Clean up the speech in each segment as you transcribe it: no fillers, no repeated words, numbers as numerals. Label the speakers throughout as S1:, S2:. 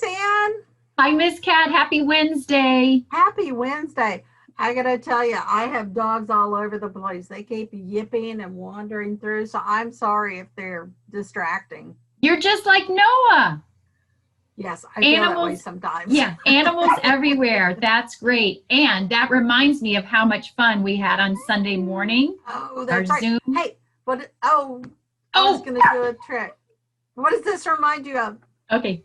S1: Miss Ann.
S2: Hi, Miss Cat. Happy Wednesday.
S1: Happy Wednesday. I gotta tell you, I have dogs all over the place. They keep yipping and wandering through, so I'm sorry if they're distracting.
S2: You're just like Noah.
S1: Yes, I feel that way
S2: Animals,
S1: sometimes.
S2: yeah, animals everywhere. That's great. And that reminds me of how much fun we had on Sunday morning,
S1: Oh,
S2: our
S1: that's right.
S2: Zoom.
S1: Hey, what? Oh, I was
S2: Oh,
S1: gonna do a trick. What does this remind you of?
S2: okay.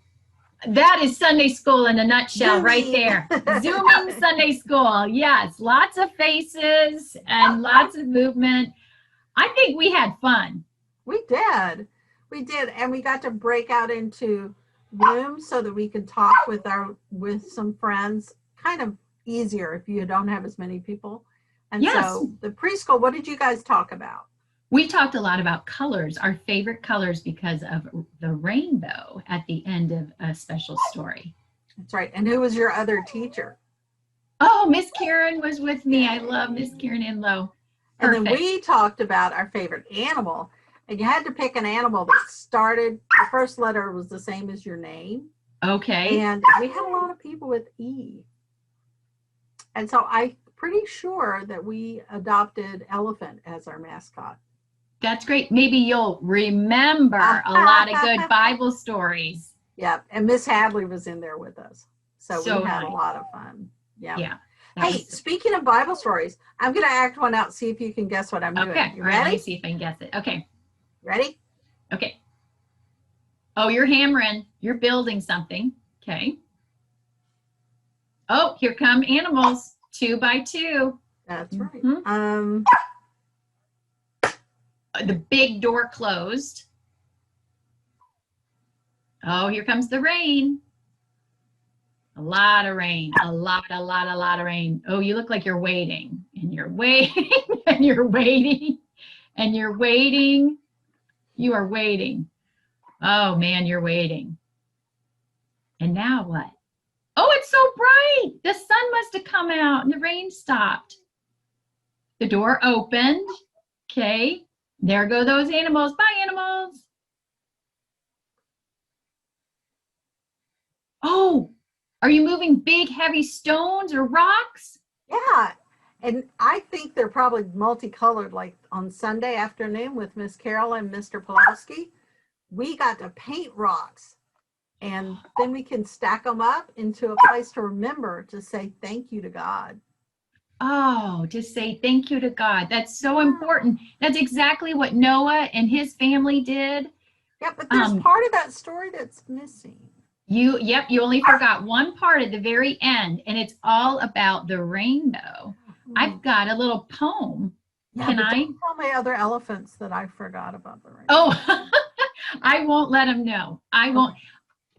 S2: That is Sunday school in a nutshell right
S1: Zooming.
S2: there. Zooming Sunday school. Yes, lots of faces and lots of movement. I think we had fun.
S1: We did. We did. And we got to break out into rooms so that we could talk with some friends, kind of easier if you don't have as many people. And
S2: Yes,
S1: so the preschool, what did you guys talk about?
S2: we talked a lot about colors, our favorite colors because of the rainbow at the end of a special story.
S1: That's right. And who was your other teacher?
S2: Oh, Miss Karen was with me. I love Miss Karen Inlow.
S1: And then
S2: Perfect.
S1: we talked about our favorite animal. And you had to pick an animal that started, the first letter was the same as your name.
S2: Okay.
S1: And we had a lot of people with E. And so I'm pretty sure that we adopted Elephant as our mascot.
S2: That's great. Maybe you'll remember a lot of good Bible stories.
S1: Yeah. And Miss Hadley was in there with us. So we had
S2: nice.
S1: a lot of fun. Yeah.
S2: Yeah.
S1: Hey, speaking of Bible stories, I'm going to act one out, see if you can guess what I'm doing.
S2: Okay.
S1: You
S2: All right. Let me
S1: ready?
S2: see if I can guess it. Okay.
S1: Ready?
S2: Okay. Oh, you're hammering. You're building something. Okay. Oh, here come animals. 2 by 2.
S1: That's right.
S2: The big door closed. Oh, here comes the rain. A lot of rain. A lot of rain. Oh, you look like you're waiting. And you're waiting. And you're waiting. And you're waiting. You are waiting. Oh, man, you're waiting. And now what? Oh, it's so bright. The sun must have come out and the rain stopped. The door opened. Okay. There go those animals. Bye, animals. Oh, are you moving big, heavy stones or rocks?
S1: Yeah. And I think they're probably multicolored, like on Sunday afternoon with Miss Carol and Mr. Pulowski. We got to paint rocks. And then we can stack them up into a place to remember to say thank you to God.
S2: Oh, to say thank you to God. That's so important. That's exactly what Noah and his family did.
S1: Yeah, but there's part of that story that's missing.
S2: You only forgot one part at the very end, and it's all about the rainbow. I've got a little poem.
S1: Yeah, Can I? Don't tell my other elephants that I forgot about the rainbow.
S2: Oh, I won't let them know. I won't. Okay.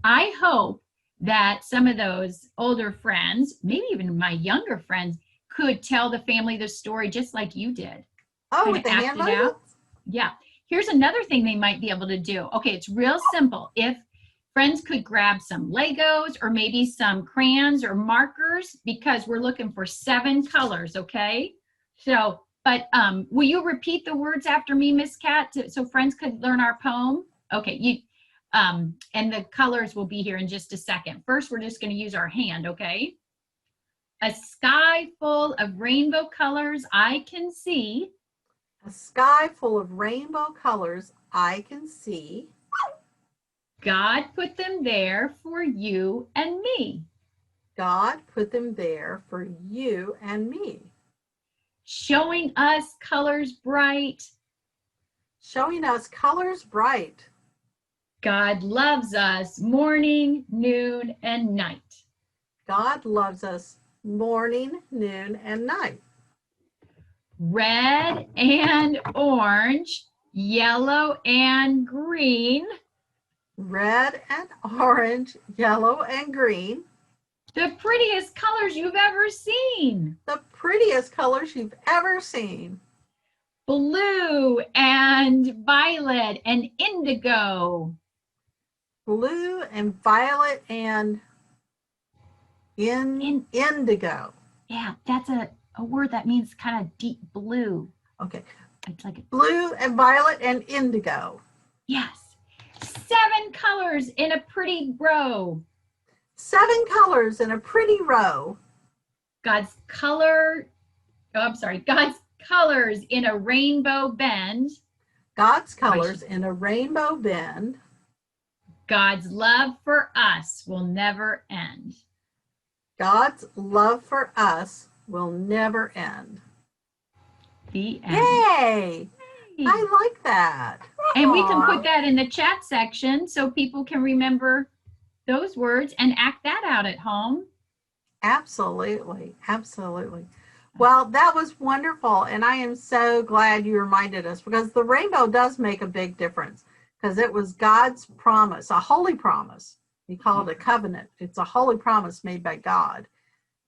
S2: I hope that some of those older friends, maybe even my younger friends, could tell the family the story just like you did.
S1: Oh, with the hand motions?
S2: Yeah. Here's another thing they might be able to do. Okay, it's real simple. If friends could grab some Legos or maybe some crayons or markers, because we're looking for 7 colors, okay? So, but will you repeat the words after me, Miss Cat, so friends could learn our poem? Okay, and the colors will be here in just a second. First, we're just going to use our hand, okay? A sky full of rainbow colors I can see.
S1: A sky full of rainbow colors I can see.
S2: God put them there for you and me.
S1: God put them there for you and me.
S2: Showing us colors bright.
S1: Showing us colors bright.
S2: God loves us morning, noon, and night.
S1: God loves us morning, noon, and night.
S2: Red and orange, yellow and green.
S1: Red and orange, yellow and green.
S2: The prettiest colors you've ever seen.
S1: The prettiest colors you've ever seen.
S2: Blue and violet and indigo.
S1: Blue and violet and indigo.
S2: Yeah, that's a word that means kind of deep blue.
S1: Okay.
S2: It's like
S1: blue and violet and indigo.
S2: Yes. 7 colors in a pretty row.
S1: 7 colors in a pretty row.
S2: God's colors in a rainbow bend.
S1: God's colors in a rainbow bend.
S2: God's love for us will never end.
S1: God's love for us will never end.
S2: The end.
S1: Yay! I like that.
S2: And we can
S1: Aw.
S2: put that in the chat section so people can remember those words and act that out at home.
S1: Absolutely. Absolutely. Well, that was wonderful. And I am so glad you reminded us, because the rainbow does make a big difference, because it was God's promise, a holy promise. We call it a covenant. It's a holy promise made by God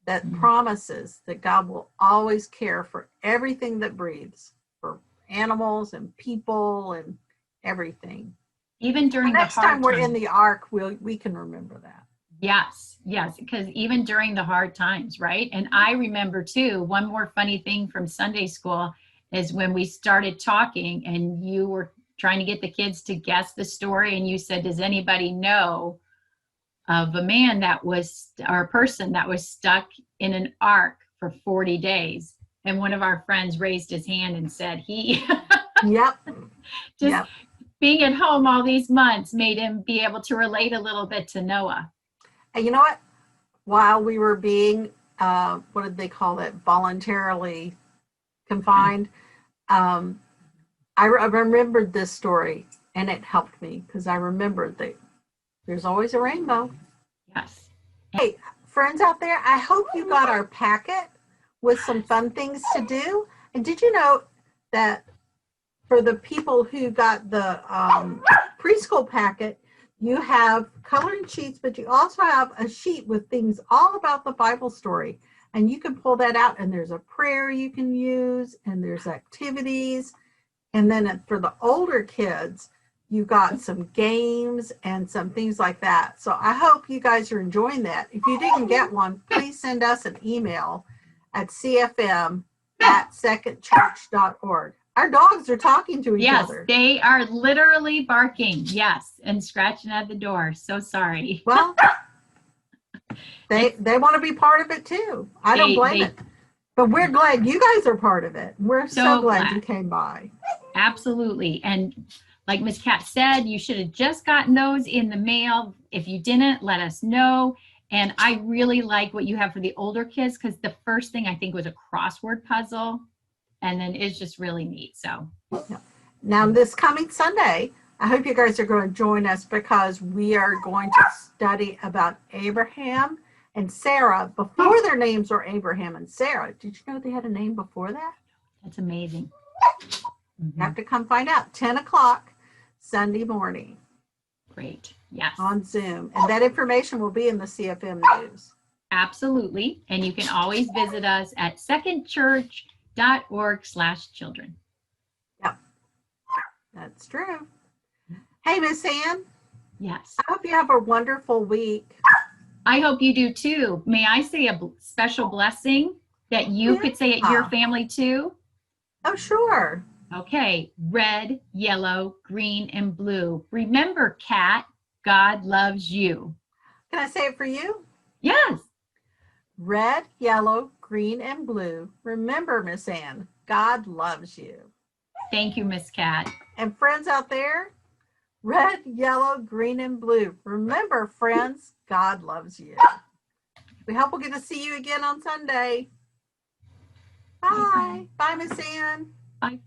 S1: that promises that God will always care for everything that breathes, for animals and people and everything.
S2: Even during the
S1: Next
S2: hard
S1: time we're
S2: times.
S1: in the ark, we can remember that.
S2: Yes, because even during the hard times, right? And I remember too, one more funny thing from Sunday school is when we started talking and you were trying to get the kids to guess the story, and you said, does anybody know of a man that was, or a person that was stuck in an ark for 40 days? And one of our friends raised his hand and said he
S1: Yep.
S2: just
S1: Yep.
S2: being at home all these months made him be able to relate a little bit to Noah.
S1: And you know what? While we were being, what did they call it? Voluntarily confined. I remembered this story, and it helped me because I remembered that there's always a rainbow.
S2: Yes.
S1: Hey, friends out there, I hope you got our packet with some fun things to do. And did you know that for the people who got the preschool packet, you have coloring sheets, but you also have a sheet with things all about the Bible story. And you can pull that out, and there's a prayer you can use, and there's activities. And then for the older kids, you got some games and some things like that. So I hope you guys are enjoying that. If you didn't get one, please send us an email at cfm@secondchurch.org. Our dogs are talking to each other.
S2: Yes, they are literally barking. Yes, and scratching at the door. So sorry.
S1: Well, they want to be part of it too. I don't blame it. But we're glad you guys are part of it. We're so glad you came by.
S2: Absolutely. And like Miss Kat said, you should have just gotten those in the mail. If you didn't, let us know. And I really like what you have for the older kids, because the first thing I think was a crossword puzzle. And then it's just really neat. So
S1: now this coming Sunday, I hope you guys are going to join us, because we are going to study about Abraham and Sarah before their names were Abraham and Sarah. Did you know they had a name before that?
S2: that's amazing.
S1: You have to come find out. 10 o'clock Sunday morning.
S2: Great. Yes.
S1: On Zoom. And that information will be in the CFM News.
S2: Absolutely. And you can always visit us at secondchurch.org/children.
S1: Yep. That's true. Hey, Miss Ann.
S2: Yes.
S1: I hope you have a wonderful week.
S2: I hope you do too. May I say a special blessing that you could say at your family too?
S1: Oh, sure.
S2: Okay. Red, yellow, green, and blue. Remember, Kat, God loves you.
S1: Can I say it for you?
S2: Yes.
S1: Red, yellow, green, and blue. Remember, Miss Ann, God loves you.
S2: Thank you, Miss Kat.
S1: And friends out there, red, yellow, green, and blue. Remember, friends, God loves you. We hope we'll get to see you again on Sunday. Bye. Bye, Miss Ann.
S2: Bye.